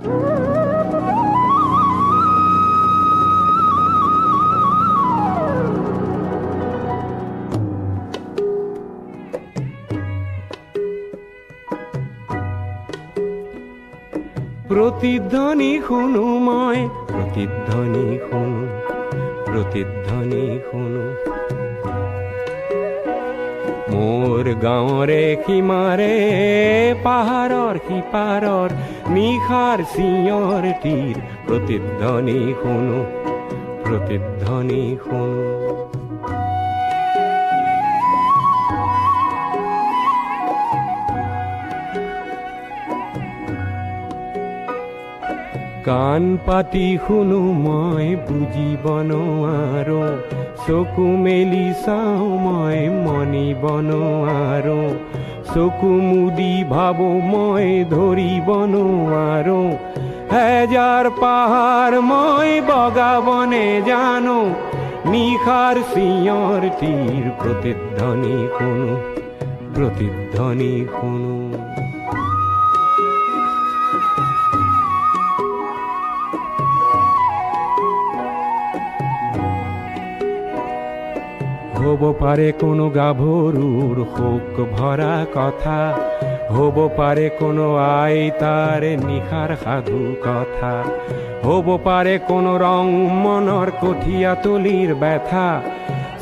প্ৰতিধ্বনি শুনো মই, প্ৰতিধ্বনি শুনো, প্ৰতিধ্বনি শুনো। মোৰ গাঁৱৰে সীমাৰে পাহাৰৰ সিপাৰৰ নিশাৰ চিঞৰ তীৰ প্ৰতিধ্বনি শুনো, প্ৰতিধ্বনি শুনো। কাণ পাতি শুনো মই বুজিব নোৱাৰো, চকু মেলি চাওঁ মই মনিব নোৱাৰো, চকু মুদি ভাবো মই ধৰিব নোৱাৰো। হেজাৰ পাহাৰ মই বগাব নেজানো, নিশাৰ চিঞৰ তীৰ প্ৰতিধ্বনি শুনো, প্ৰতিধ্বনি শুনো। হব পাৰে কোনো গাভৰুৰ শোক ভৰা কথা, হব পাৰে কোনো আইতাৰ নিশাৰ সাধু কথা, হব পাৰে কোনো ৰং মনৰ কঠীয়া তলিৰ ব্যথা।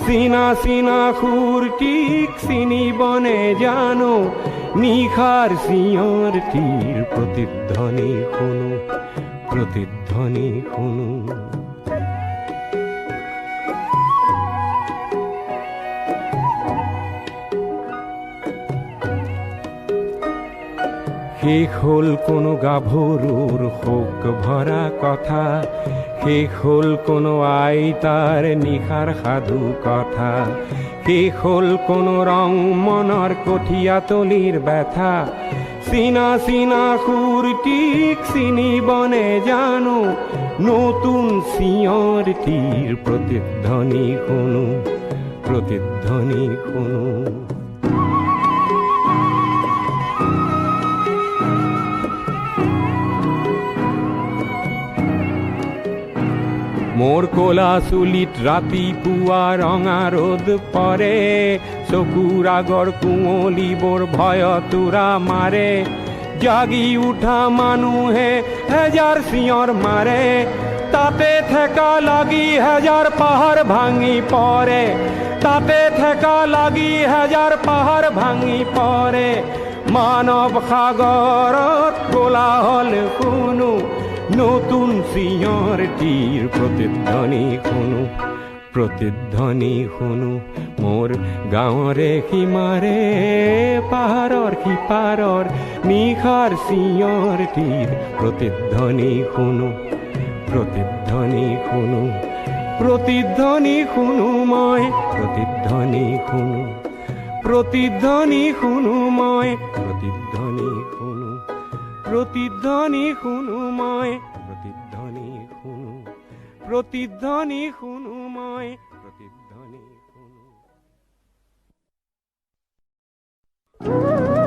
চিনা চিনা সুৰটিক চিনিব নেজানো, নিশাৰ চিঞৰ তীৰ প্ৰতিধ্বনি শুনো, প্ৰতিধ্বনি শুনো। শেষ হ'ল কোনো গাভৰুৰ শোক ভৰা কথা, শেষ হ'ল কোনো আইতাৰ নিশাৰ সাধু কথা, শেষ হ'ল কোনো ৰং মনৰ কঠীয়া তলিৰ ব্যথা। চিনা চিনা সুৰটিক চিনিব নেজানো, নতুন চিঞৰ তীৰ প্ৰতিধ্বনি শুনো, প্ৰতিধ্বনি শুনো। মোৰ কোলা চুলিত ৰাতিপুৱা ৰঙা ৰ'দ পৰে, চকুৰ আগৰ কুঁৱলীবোৰ ভয়তোৰা মাৰে। জাগি উঠা মানুহে হেজাৰ চিঞৰ মাৰে, তাতে ঠেকা লাগি হেজাৰ পাহাৰ ভাঙি পৰে, তাতে ঠেকা লাগি হেজাৰ পাহাৰ ভাঙি পৰে। মানৱ সাগৰত কোলাহল শুনো, নতুন চিঞৰ তীৰ প্ৰতিধ্বনি শুনো, প্ৰতিধ্বনি শুনো। মোৰ গাঁৱৰে সীমাৰে পাহাৰৰ সিপাৰৰ নিশাৰ চিঞৰ তীৰ প্ৰতিধ্বনি শুনো, প্ৰতিধ্বনি শুনো, প্ৰতিধ্বনি শুনো মই, প্ৰতিধ্বনি শুনো, প্ৰতিধ্বনি শুনো মই, প্ৰতিধ্বনি শুনো, প্ৰতিধ্বনি শুনো মই, প্ৰতিধ্বনি শুনো, প্ৰতিধ্বনি শুনো মই, প্ৰতিধ্বনি শুনো।